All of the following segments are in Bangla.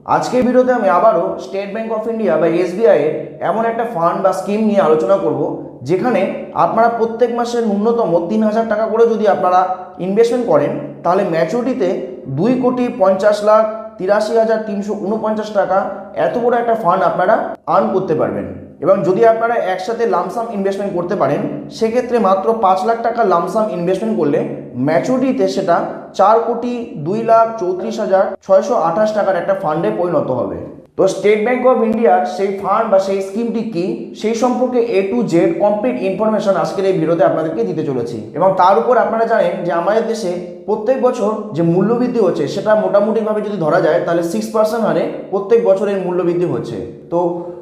আজকের ভিডিওতে আমি আবারও স্টেট ব্যাংক অফ ইন্ডিয়া বা এসবিআই এর এমন একটা ফান্ড বা স্কিম নিয়ে আলোচনা করব যেখানে আপনারা প্রত্যেক মাসে ন্যূনতম 3,000 টাকা করে যদি আপনারা ইনভেস্টমেন্ট করেন তাহলে ম্যাচুরিটিতে 2,50,83,349 টাকা এত বড় একটা ফান্ড আপনারা আর্ন করতে পারবেন। এবং যদি আপনারা একসাথে লামসাম ইনভেস্টমেন্ট করতে পারেন সেক্ষেত্রে মাত্র 5 লাখ টাকা লামসাম ইনভেস্টমেন্ট করলে ম্যাচুরিটিতে সেটা 4,02,34,628 টাকার একটা ফান্ডে পরিণত হবে। তো স্টেট ব্যাংক অফ ইন্ডিয়ার সেই ফান্ড বা সেই স্কিমটি কি সেই সম্পর্কে A to Z complete information আজকের এই ভিডিওতে আপনাদেরকে দিতে চলেছি। এবং তার উপর আপনারা জানেন যে আমাদের দেশে প্রত্যেক বছর যে মূল্যবৃদ্ধি হচ্ছে সেটা মোটামুটিভাবে যদি ধরা যায় তাহলে 6% হারে প্রত্যেক বছরের মূল্যবৃদ্ধি হচ্ছে। তো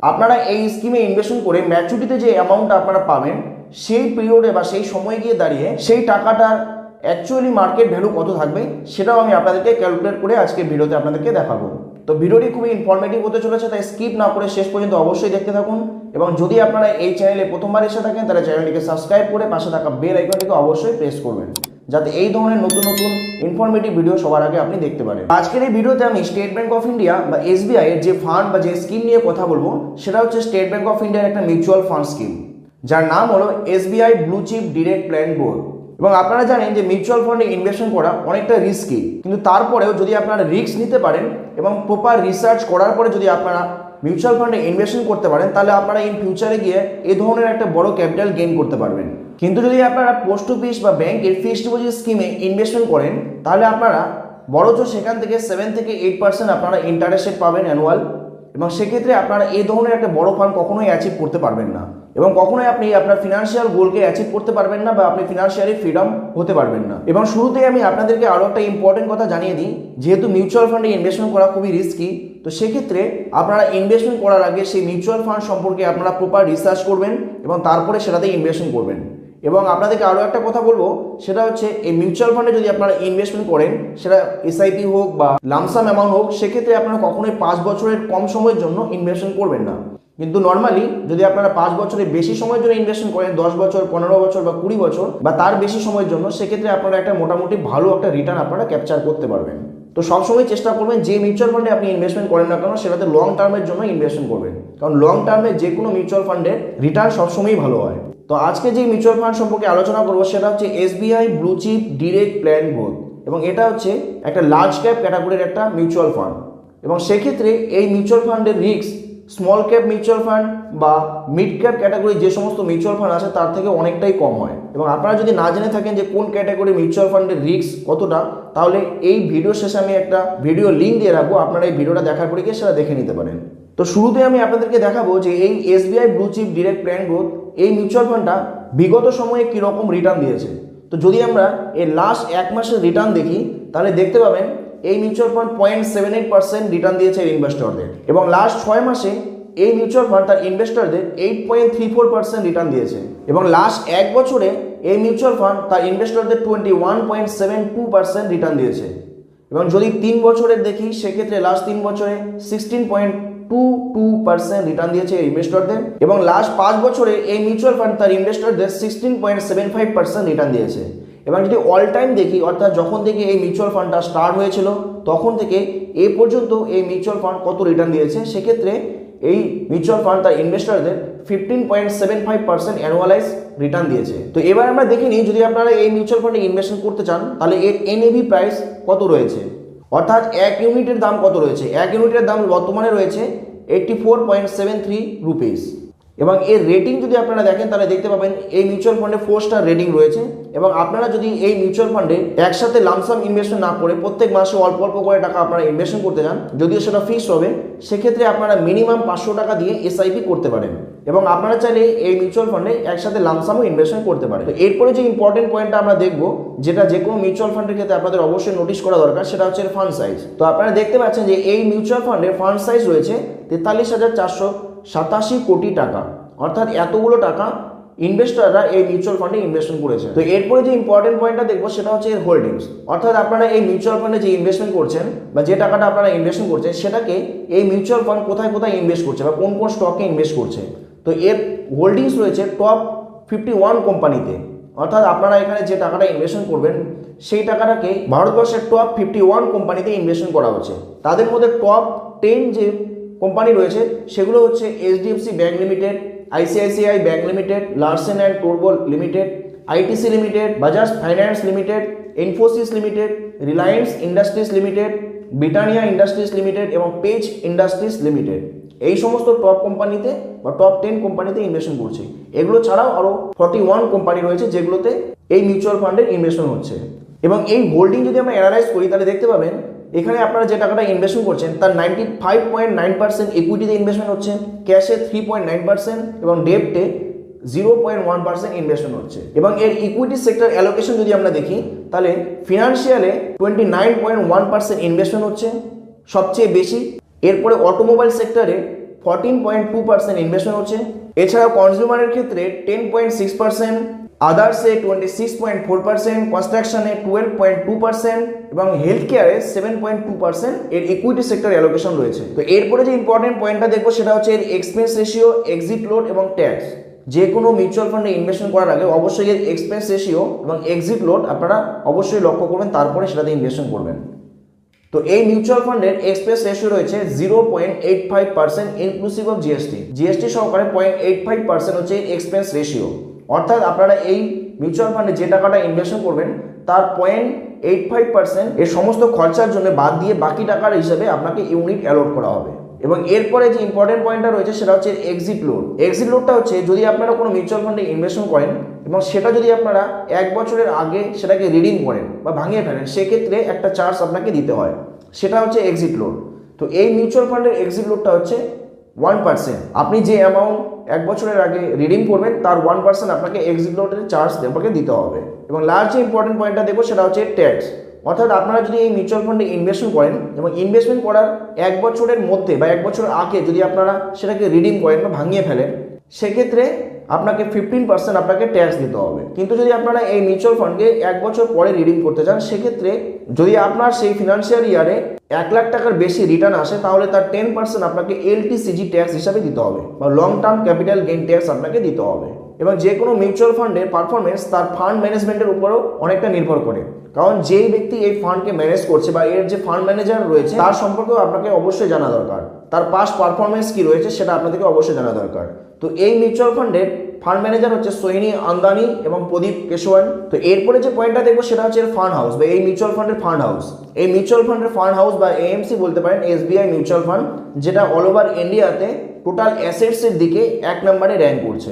আপনারা এই স্কিমে ইনভেস্টমেন্ট করে ম্যাচুরিটিতে যে অ্যামাউন্টটা আপনারা পাবেন সেই পিরিয়ডে বা সেই সময়ে গিয়ে দাঁড়িয়ে সেই টাকাটার অ্যাকচুয়ালি মার্কেট ভ্যালু কত থাকবে সেটাও আমি আপনাদেরকে ক্যালকুলেট করে আজকের ভিডিওতে আপনাদেরকে দেখাবো। তো ভিডিওটি খুবই ইনফরমেটিভ হতে চলেছে, তাই স্কিপ না করে শেষ পর্যন্ত অবশ্যই দেখতে থাকুন। এবং যদি আপনারা এই চ্যানেলে প্রথমবার এসে থাকেন তাহলে চ্যানেলটিকে সাবস্ক্রাইব করে পাশে থাকা বেল আইকনটিকে অবশ্যই প্রেস করবেন যাতে এই ধরনের নতুন নতুন ইনফরমেটিভ ভিডিও সবার আগে আপনি দেখতে পারেন। আজকের এই ভিডিওতে আমি স্টেট ব্যাংক অফ ইন্ডিয়া বা এসবিআই এর যে ফান্ড বা যে স্কিম নিয়ে কথা বলবো সেটা হচ্ছে স্টেট ব্যাংক অফ ইন্ডিয়ার একটা মিউচুয়াল ফান্ড স্কিম যার নাম হলো SBI blue chip direct plan board. এবং আপনারা জানেন যে মিউচুয়াল ফান্ডে ইনভেস্টমেন্ট করা অনেকটা রিস্কি, কিন্তু তারপরেও যদি আপনারা রিস্ক নিতে পারেন এবং প্রপার রিসার্চ করার পরে যদি আপনারা মিউচুয়াল ফান্ডে ইনভেস্টমেন্ট করতে পারেন তাহলে আপনারা ইন ফিউচারে গিয়ে এই ধরনের একটা বড় ক্যাপিটাল গেইন করতে পারবেন। কিন্তু যদি আপনারা পোস্ট অফিস বা ব্যাংকের ফিক্সড ডিপোজিট স্কিমে ইনভেস্টমেন্ট করেন তাহলে আপনারা বড়জোর সেখান থেকে 7 থেকে 8% আপনারা ইন্টারেস্ট রেট পাবেন অ্যানুয়াল। এবং সেক্ষেত্রে আপনারা এই ধরনের একটা বড় ফান্ড কখনোই অ্যাচিভ করতে পারবেন না এবং কখনোই আপনি আপনার ফিনান্সিয়াল গোলকে অ্যাচিভ করতে পারবেন না বা আপনি ফিনান্সিয়ালি ফ্রিডম হতে পারবেন না। এবং শুরুতেই আমি আপনাদেরকে আরও একটা ইম্পর্টেন্ট কথা জানিয়ে দিই, যেহেতু মিউচুয়াল ফান্ডে ইনভেস্টমেন্ট করা খুবই রিস্কি, তো সেক্ষেত্রে আপনারা ইনভেস্টমেন্ট করার আগে সেই মিউচুয়াল ফান্ড সম্পর্কে আপনারা প্রপার রিসার্চ করবেন এবং তারপরে সেটাতে ইনভেস্টমেন্ট করবেন। এবং আপনাদেরকে আরও একটা কথা বলবো, সেটা হচ্ছে এই মিউচুয়াল ফান্ডে যদি আপনারা ইনভেস্টমেন্ট করেন সেটা এসআইপি হোক বা লামসাম অ্যামাউন্ট হোক, সেক্ষেত্রে আপনারা কখনোই 5 বছরের কম সময়ের জন্য ইনভেস্টমেন্ট করবেন না। কিন্তু নর্মালি যদি আপনারা 5 বছরের বেশি সময়ের জন্য ইনভেস্টমেন্ট করেন, 10 বছর, 15 বছর বা 20 বছর বা তার বেশি সময়ের জন্য, সেক্ষেত্রে আপনারা একটা মোটামুটি ভালো একটা রিটার্ন আপনারা ক্যাপচার করতে পারবেন। তো সবসময় চেষ্টা করবেন যে মিউচুয়াল ফান্ডে আপনি ইনভেস্টমেন্ট করেন না কেন সেটাতে লং টার্মের জন্য ইনভেস্টমেন্ট করবেন, কারণ লং টার্মে যে কোনো মিউচুয়াল ফান্ডের রিটার্ন সবসময়ই ভালো হয়। তো আজকে যে মিউচুয়াল ফান্ড সম্পর্কে আলোচনা করবো সেটা হচ্ছে SBI blue chip direct plan board. এবং এটা হচ্ছে একটা লার্জ ক্যাপ ক্যাটাগরির একটা মিউচুয়াল ফান্ড। এবং সেক্ষেত্রে এই মিউচুয়াল ফান্ডের risk small cap mutual fund বা মিড ক্যাপ ক্যাটাগরি যে সমস্ত মিউচুয়াল ফান্ড আছে তার থেকে অনেকটাই কম হয়। এবং আপনারা যদি না জেনে থাকেন যে কোন ক্যাটাগরি মিউচুয়াল ফান্ডের রিস্ক কতটা, তাহলে এই ভিডিও শেষে আমি একটা ভিডিও লিঙ্ক দিয়ে রাখবো, আপনারা এই ভিডিওটা দেখার পরে গিয়ে সেটা দেখে নিতে পারেন। তো শুরুতে আমি আপনাদেরকে দেখাবো যে এই SBI blue chip direct plan board এই মিউচুয়াল ফান্ডটা বিগত সময়ে কীরকম রিটার্ন দিয়েছে। তো যদি আমরা এর লাস্ট 1 মাসের রিটার্ন দেখি তাহলে দেখতে পাবেন এই মিউচুয়াল ফান্ড 0.78% রিটার্ন দিয়েছে ইনভেস্টরদের। এবং লাস্ট 6 মাসে এই মিউচুয়াল ফান্ড তার ইনভেস্টরদের 8.34% রিটার্ন দিয়েছে। এবং লাস্ট 1 বছরে এই মিউচুয়াল ফান্ড তার ইনভেস্টরদের 21.72% রিটার্ন দিয়েছে। এবং যদি 3 বছরের দেখি সেক্ষেত্রে লাস্ট 3 বছরে 16.22% রিটার্ন দিয়েছে ইনভেস্টরদের। এবং লাস্ট 5 বছরে এই মিউচুয়াল ফান্ড তার ইনভেস্টরদের 16.75% রিটার্ন দিয়েছে। এবং যদি অল টাইম দেখি, অর্থাৎ যখন থেকে এই মিউচুয়াল ফান্ডটা স্টার্ট হয়েছিল তখন থেকে এ পর্যন্ত এই মিউচুয়াল ফান্ড কত রিটার্ন দিয়েছে, সেক্ষেত্রে এই মিউচুয়াল ফান্ড তার ইনভেস্টরদের 15.75% অ্যানুয়ালাইজ রিটার্ন দিয়েছে। তো এবার আমরা দেখে নিই, যদি আপনারা এই মিউচুয়াল ফান্ডে ইনভেস্টমেন্ট করতে চান তাহলে এর এনএভি প্রাইস কত রয়েছে, অর্থাৎ 1 ইউনিটের দাম কত রয়েছে। 1 ইউনিটের দাম বর্তমানে রয়েছে 84.73 রুপিস। এবং এর রেটিং যদি আপনারা দেখেন তাহলে দেখতে পাবেন এই মিউচুয়াল ফান্ডে 4 স্টার রেটিং রয়েছে। এবং আপনারা যদি এই মিউচুয়াল ফান্ডে একসাথে লামসাম ইনভেস্টমেন্ট না করে প্রত্যেক মাসে অল্প অল্প করে টাকা আপনারা ইনভেস্টমেন্ট করতে চান, যদিও সেটা ফিক্সড হবে, সেক্ষেত্রে আপনারা মিনিমাম 500 টাকা দিয়ে এসআইপি করতে পারেন। এবং আপনারা চাইলে এই মিউচুয়াল ফান্ডে একসাথে লামসামও ইনভেস্টমেন্ট করতে পারেন। তো এরপরে যে ইম্পর্টেন্ট পয়েন্টটা আমরা দেখবো, যেটা যে কোনো মিউচুয়াল ফান্ডের ক্ষেত্রে আপনাদের অবশ্যই নোটিশ করা দরকার, সেটা হচ্ছে ফান্ড সাইজ। তো আপনারা দেখতে পাচ্ছেন যে এই মিউচুয়াল ফান্ডের ফান্ড সাইজ রয়েছে 43,487 কোটি টাকা, অর্থাৎ এতগুলো টাকা ইনভেস্টররা এই মিউচুয়াল ফান্ডে ইনভেস্টমেন্ট করেছে। তো এরপরে যে ইম্পর্টেন্ট পয়েন্টটা দেখবো সেটা হচ্ছে এর হোল্ডিংস, অর্থাৎ আপনারা এই মিউচুয়াল ফান্ডে যে ইনভেস্টমেন্ট করছেন বা যে টাকাটা আপনারা ইনভেস্টমেন্ট করছেন সেটাকে এই মিউচুয়াল ফান্ড কোথায় কোথায় ইনভেস্ট করছে বা কোন কোন স্টকে ইনভেস্ট করছে। তো এর হোল্ডিংস রয়েছে টপ 51 কোম্পানিতে, অর্থাৎ আপনারা এখানে যে টাকাটা ইনভেস্টমেন্ট করবেন সেই টাকাটাকে ভারতবর্ষের টপ 51 কোম্পানিতে ইনভেস্টমেন্ট করা হচ্ছে। তাদের মধ্যে টপ 10 যে কোম্পানি রয়েছে সেগুলো হচ্ছে HDFC bank limited, ICICI bank limited, Larsen and টোরবো limited, ITC limited, Bajaj finance limited, Infosys limited, Reliance industries limited, Britannia industries limited এবং পেজ ইন্ডাস্ট্রিজ লিমিটেড। এই সমস্ত টপ কোম্পানিতে বা টপ 10 কোম্পানিতে ইনভেস্টমেন্ট করছে। এগুলো ছাড়াও আরও 41 কোম্পানি রয়েছে যেগুলোতে এই মিউচুয়াল ফান্ডের ইনভেস্টমেন্ট হচ্ছে। এবং এই হোল্ডিং যদি আমরা অ্যানালাইজ করি তাহলে দেখতে পাবেন এখানে আপনারা যে টাকাটা ইনভেস্টমেন্ট করছেন তার 95.9% ইকুইটিতে ইনভেস্টমেন্ট হচ্ছে, ক্যাশে 3.9% এবং ডেপ্টে 0.1% ইনভেস্টমেন্ট হচ্ছে। এবং এর ইকুইটি সেক্টর অ্যালোকেশন যদি আমরা দেখি তাহলে ফিনান্সিয়ালে 29.1% ইনভেস্টমেন্ট হচ্ছে সবচেয়ে বেশি। এরপরে অটোমোবাইল সেক্টরে 14.2% ইনভেস্টমেন্ট হচ্ছে। এছাড়াও কনজিউমারের ক্ষেত্রে 10.6%, আদার্সে 26.4%, কনস্ট্রাকশনে 12.2% এবং হেলথ কেয়ারে 7.2% এর ইকুইটি সেক্টর অ্যালোকেশন রয়েছে। তো এরপরে যে ইম্পর্টেন্ট পয়েন্টটা দেখবো সেটা হচ্ছে এর এক্সপেন্স রেশিও, এক্সিট লোড এবং ট্যাক্স। যে কোনো মিউচুয়াল ফান্ডে ইনভেস্টমেন্ট করার আগে অবশ্যই এর এক্সপেন্স রেশিও এবং এক্সিট লোড আপনারা অবশ্যই লক্ষ্য করবেন, তারপরে সেটাতে ইনভেস্টমেন্ট করবেন। তো এই মিউচুয়াল ফান্ডের এক্সপেন্স রেশিও রয়েছে 0.85% ইনক্লুসিভ অফ জিএসটি সহকারে 0.85% হচ্ছে এক্সপেন্স রেশিও। অর্থাৎ আপনারা এই মিউচুয়াল ফান্ডে যে টাকাটা ইনভেস্টমেন্ট করবেন তার 0.85% এর সমস্ত খরচার জন্য বাদ দিয়ে বাকি টাকার হিসাবে আপনাকে ইউনিট অ্যালট করা হবে। এবং এরপরে যে ইম্পর্টেন্ট পয়েন্টটা রয়েছে সেটা হচ্ছে এক্সিট লোড। এক্সিট লোডটা হচ্ছে যদি আপনারা কোনো মিউচুয়াল ফান্ডে ইনভেস্টমেন্ট করেন এবং সেটা যদি আপনারা 1 বছরের আগে সেটাকে রিডিম করেন বা ভাঙিয়ে ফেলেন সেক্ষেত্রে একটা চার্জ আপনাকে দিতে হয়, সেটা হচ্ছে এক্সিট লোড। তো এই মিউচুয়াল ফান্ডের এক্সিট লোডটা হচ্ছে 1%। আপনি যে অ্যামাউন্ট 1 বছরের আগে রিডিম করবেন তার 1% আপনাকে এক্সিট লোডের চার্জ আপনাকে দিতে হবে। এবং লাস্ট যে ইম্পর্টেন্ট পয়েন্টটা দেখবো সেটা হচ্ছে ট্যাক্স। অর্থাৎ আপনারা যদি এই মিউচুয়াল ফান্ডে ইনভেস্টমেন্ট করেন এবং ইনভেস্টমেন্ট করার 1 বছরের মধ্যে বা 1 বছর আগে যদি আপনারা সেটাকে রিডিম করেন বা ভাঙিয়ে ফেলেন সেক্ষেত্রে আপনাকে 15% আপনাকে ট্যাক্স দিতে হবে। কিন্তু যদি আপনারা এই মিউচুয়াল ফান্ডকে 1 বছর পরে রিডিম করতে চান সেক্ষেত্রে যদি আপনার সেই ফিনান্সিয়াল ইয়ারে 1 লাখ টাকার বেশি রিটার্ন আসে তাহলে তার 10% আপনাকে এলটিসিজি ট্যাক্স হিসাবে দিতে হবে বা long term capital gain tax আপনাকে দিতে হবে। এবং যে কোনো মিউচুয়াল ফান্ডের পারফরমেন্স তার ফান্ড ম্যানেজমেন্টের উপরও অনেকটা নির্ভর করে, কারণ যেই ব্যক্তি এই ফান্ডকে ম্যানেজ করছে বা এর যে ফান্ড ম্যানেজার রয়েছে তার সম্পর্কেও আপনাকে অবশ্যই জানা দরকার, তার পাস্ট পারফরমেন্স কি রয়েছে সেটা আপনাদেরকে অবশ্যই জানা দরকার। তো এই মিউচুয়াল ফান্ডের ফান্ড ম্যানেজার হচ্ছে সোহিনী আন্দানি এবং প্রদীপ কেশওয়ান। তো এরপরে যে পয়েন্টটা দেখবো সেটা হচ্ছে ফান্ড হাউস বা এই মিউচুয়াল ফান্ডের ফান্ড হাউস। এই মিউচুয়াল ফান্ডের ফান্ড হাউস বা এএমসি বলতে পারেন, এসবিআই মিউচুয়াল ফান্ড, যেটা অল ওভার ইন্ডিয়াতে টোটাল অ্যাসেটসের দিকে 1 নম্বরে র্যাঙ্ক করছে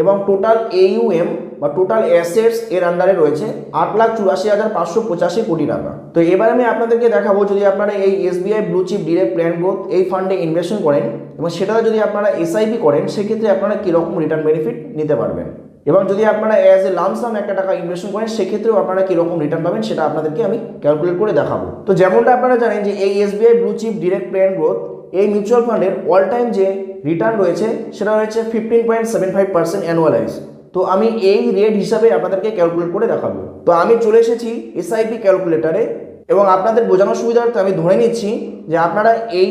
এবং টোটাল AUM বা টোটাল অ্যাসেটস এর আন্ডারে রয়েছে 8,84,585 কোটি টাকা। তো এবার আমি আপনাদেরকে দেখাবো যদি আপনারা এই SBI blue chip direct plan growth এই ফান্ডে ইনভেস্টমেন্ট করেন এবং সেটা যদি আপনারা এসআইপি করেন সেক্ষেত্রে আপনারা কীরকম রিটার্ন বেনিফিট নিতে পারবেন, এবং যদি আপনারা অ্যাজ এ লামসাম একটা টাকা ইনভেস্টমেন্ট করেন সেক্ষেত্রেও আপনারা কীরকম রিটার্ন পাবেন সেটা আপনাদেরকে আমি ক্যালকুলেট করে দেখাবো। তো যেমনটা আপনারা জানেন যে এই SBI blue chip direct plan growth এই মিউচুয়াল ফান্ডের অল টাইম যে রিটার্ন রয়েছে সেটা রয়েছে 15.75% অ্যানুয়ালাইজ। তো আমি এই রেট হিসাবে আপনাদেরকে ক্যালকুলেট করে দেখাবো। তো আমি চলে এসেছি এসআইপি ক্যালকুলেটারে এবং আপনাদের বোঝানোর সুবিধার্থে আমি ধরে নিচ্ছি যে আপনারা এই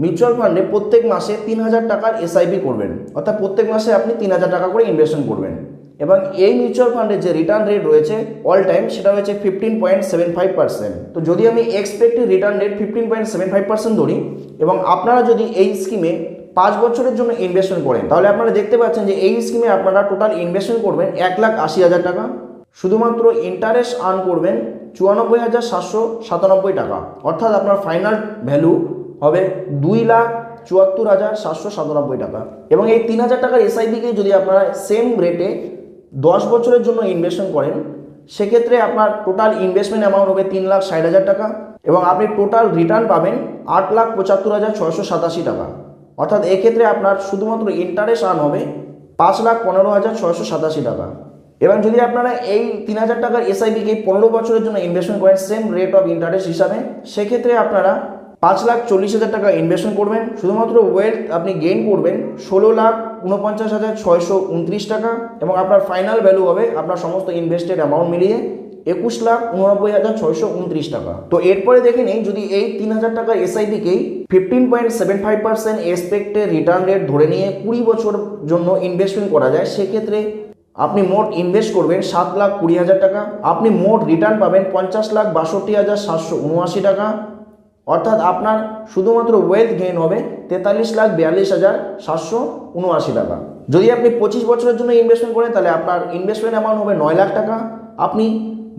মিউচুয়াল ফান্ডে প্রত্যেক মাসে 3,000 টাকার এসআইপি করবেন, অর্থাৎ প্রত্যেক মাসে আপনি 3,000 টাকা করে ইনভেস্টমেন্ট করবেন। এবং এই মিউচুয়াল ফান্ডের যে রিটার্ন রেট রয়েছে অল টাইম সেটা রয়েছে 15.75%। তো যদি আমি এক্সপেক্টেড রিটার্ন রেট 15.75% ধরি এবং আপনারা যদি এই স্কিমে 5 বছরের জন্য ইনভেস্টমেন্ট করেন তাহলে আপনারা দেখতে পাচ্ছেন যে এই স্কিমে আপনারা টোটাল ইনভেস্টমেন্ট করবেন 1,80,000 টাকা, শুধুমাত্র ইন্টারেস্ট আর্ন করবেন 94,797 টাকা, অর্থাৎ আপনার ফাইনাল ভ্যালু হবে 2,74,797 টাকা। এবং এই 3,000 টাকার এসআইপিকে যদি আপনারা সেম রেটে 10 বছরের জন্য ইনভেস্টমেন্ট করেন সেক্ষেত্রে আপনার টোটাল ইনভেস্টমেন্ট অ্যামাউন্ট হবে 3,60,000 টাকা এবং আপনি টোটাল রিটার্ন পাবেন 8,75,687 টাকা, অর্থাৎ এক্ষেত্রে আপনার শুধুমাত্র ইন্টারেস্ট আর্ন হবে 5,15,687 টাকা। এবং যদি আপনারা এই 3,000 টাকার এসআইপিকে 15 বছরের জন্য ইনভেস্টমেন্ট করেন সেম রেট অফ ইন্টারেস্ট হিসাবে সেক্ষেত্রে আপনারা 5,40,000 টাকা ইনভেস্টমেন্ট করবেন, শুধুমাত্র ওয়েলথ আপনি গেইন করবেন 16,49,629 টাকা এবং আপনার ফাইনাল ভ্যালু হবে আপনার সমস্ত ইনভেস্টেড অ্যামাউন্ট মিলিয়ে 21,89,629 টাকা। তো এরপরে দেখে নিই যদি এই 3,000 টাকার এসআইপিকেই 15.75% এক্সপেক্টেড রিটার্ন রেট ধরে নিয়ে 20 বছর জন্য ইনভেস্টমেন্ট করা যায় সেক্ষেত্রে আপনি মোট ইনভেস্ট করবেন 7,20,000 টাকা, আপনি মোট রিটার্ন পাবেন 50,62,779 টাকা, অর্থাৎ আপনার শুধুমাত্র ওয়েলথ গেইন হবে 43,42,779 টাকা। যদি আপনি 25 বছরের জন্য ইনভেস্টমেন্ট করেন তাহলে আপনার ইনভেস্টমেন্ট অ্যামাউন্ট হবে 9 লাখ টাকা, আপনি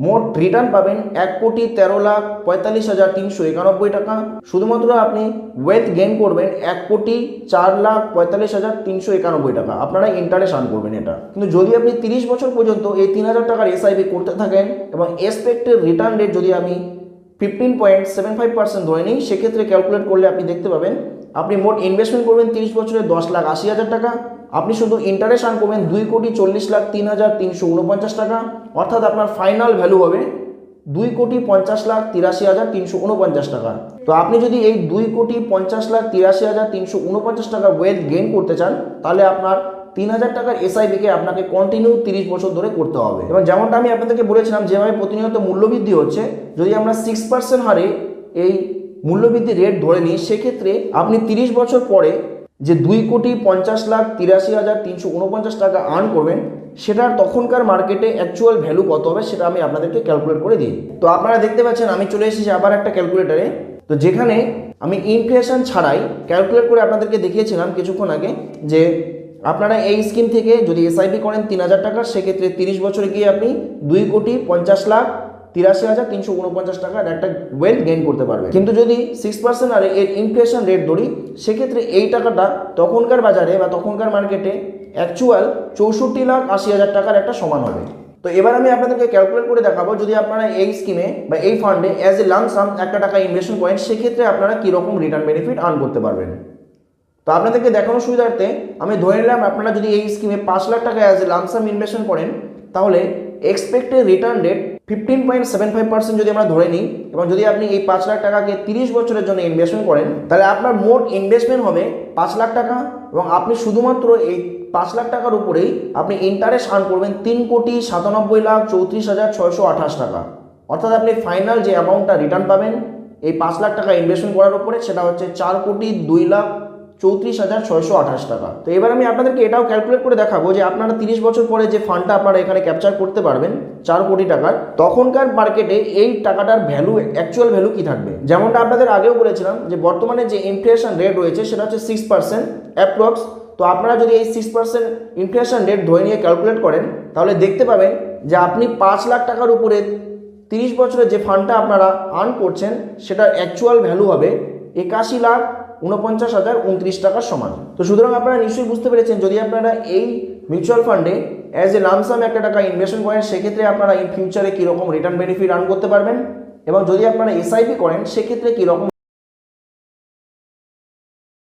মোট রিটার্ন পাবেন 1,13,45,391 টাকা। শুধুমাত্র আপনি ওয়েলথ গেইন করবেন 1,04,45,391 টাকা, আপনারা ইন্টারেস্ট আর্ন করবেন এটা। কিন্তু যদি আপনি 30 বছর পর্যন্ত এই 3,000 টাকার এসআইপি করতে থাকেন এবং এক্সপেক্টেড রিটার্ন রেট যদি আমি 15.75% ধরে নিই, সেক্ষেত্রে ক্যালকুলেট করলে আপনি দেখতে পাবেন আপনি মোট ইনভেস্টমেন্ট করবেন 30 বছরে 10,80,000 টাকা, আপনি শুধু ইন্টারেস্ট আর্ন করবেন 2,40,03,349 টাকা, অর্থাৎ আপনার ফাইনাল ভ্যালু হবে 2,50,83,349 টাকা। তো আপনি যদি এই 2,50,83,349 টাকা ওয়েলথ গেইন করতে চান তাহলে আপনার 3,000 টাকার এসআইপিকে আপনাকে কন্টিনিউ 30 বছর ধরে করতে হবে। এবং যেমনটা আমি আপনাদেরকে বলেছিলাম, যেভাবে প্রতিনিয়ত মূল্যবৃদ্ধি হচ্ছে, যদি আমরা 6% হারে এই মূল্যবৃদ্ধি রেট ধরে নিই, সেক্ষেত্রে আপনি 30 বছর পরে যে 2,50,83,349 টাকা আর্ন করবেন, সেটার তখনকার মার্কেটে অ্যাকচুয়াল ভ্যালু কত হবে সেটা আমি আপনাদেরকে ক্যালকুলেট করে দিই। তো আপনারা দেখতে পাচ্ছেন আমি চলে এসেছি আবার একটা ক্যালকুলেটারে, তো যেখানে আমি ইনফ্লেশন ছাড়াই ক্যালকুলেট করে আপনাদেরকে দেখিয়েছিলাম কিছুক্ষণ আগে যে আপনারা এই স্কিম থেকে যদি এসআইপি করেন 3,000 টাকা, সেক্ষেত্রে 30 বছরে গিয়ে আপনি 2,50,83,349 টাকার একটা ওয়েলথ গেইন করতে পারবেন। কিন্তু যদি 6% আরে এর ইনফ্লেশন রেট ধরি, সেক্ষেত্রে এই টাকাটা তখনকার বাজারে বা তখনকার মার্কেটে অ্যাকচুয়াল 64,80,000 টাকার একটা সমান হবে। তো এবার আমি আপনাদেরকে ক্যালকুলেট করে দেখাবো, যদি আপনারা এই স্কিমে বা এই ফান্ডে অ্যাজ এ লামসাম 1 টাকা ইনভেস্টমেন্ট করেন, সেক্ষেত্রে আপনারা কীরকম রিটার্ন বেনিফিট আর্ন করতে পারবেন। তো আপনাদেরকে দেখানোর সুবিধার্থে আমি ধরে নিলাম আপনারা যদি এই স্কিমে 5 লাখ টাকা অ্যাজ এ লামসাম ইনভেস্টমেন্ট করেন, তাহলে এক্সপেক্টেড রিটার্ন রেট 15.75% যদি আমরা ধরে নিই, এবং যদি আপনি এই 5 লাখ টাকাকে 30 বছরের জন্য ইনভেস্টমেন্ট করেন, তাহলে আপনার মোট ইনভেস্টমেন্ট হবে 5 লাখ টাকা, এবং আপনি শুধুমাত্র এই 5 লাখ টাকার উপরেই আপনি ইন্টারেস্ট আর্ন করবেন 3,97,34,628 টাকা। অর্থাৎ আপনি ফাইনাল যে অ্যামাউন্টটা রিটার্ন পাবেন এই 5 লাখ টাকা ইনভেস্টমেন্ট করার উপরে, সেটা হচ্ছে 4,02,34,628 টাকা। তো এবার আমি আপনাদেরকে এটাও ক্যালকুলেট করে দেখাবো যে আপনারা 30 বছর পরে যে ফান্ডটা আপনারা এখানে ক্যাপচার করতে পারবেন 4 কোটি টাকার, তখনকার মার্কেটে এই টাকাটার ভ্যালু, অ্যাকচুয়াল ভ্যালু কি থাকবে। যেমনটা আপনাদের আগেও বলেছিলাম যে বর্তমানে যে ইনফ্লেশন রেট রয়েছে সেটা হচ্ছে 6% অ্যাপ্রক্স। তো আপনারা যদি এই 6% ইনফ্লেশন রেট ধরে নিয়ে ক্যালকুলেট করেন, তাহলে দেখতে পাবেন যে আপনি 5 লাখ টাকার উপরে 30 বছরে যে ফান্ডটা আপনারা আর্ন করছেন, সেটার অ্যাকচুয়াল ভ্যালু হবে 81,49,029 টাকার সমান। তো সুতরাং আপনারা নিশ্চয়ই বুঝতে পেরেছেন, যদি আপনারা এই মিউচুয়াল ফান্ডে অ্যাজ এ লামসাম 1 টাকা ইনভেস্টমেন্ট করেন, সেক্ষেত্রে আপনারা ইন ফিউচারে কীরকম রিটার্ন বেনিফিট আর্ন করতে পারবেন, এবং যদি আপনারা এসআইপি করেন সেক্ষেত্রে কীরকম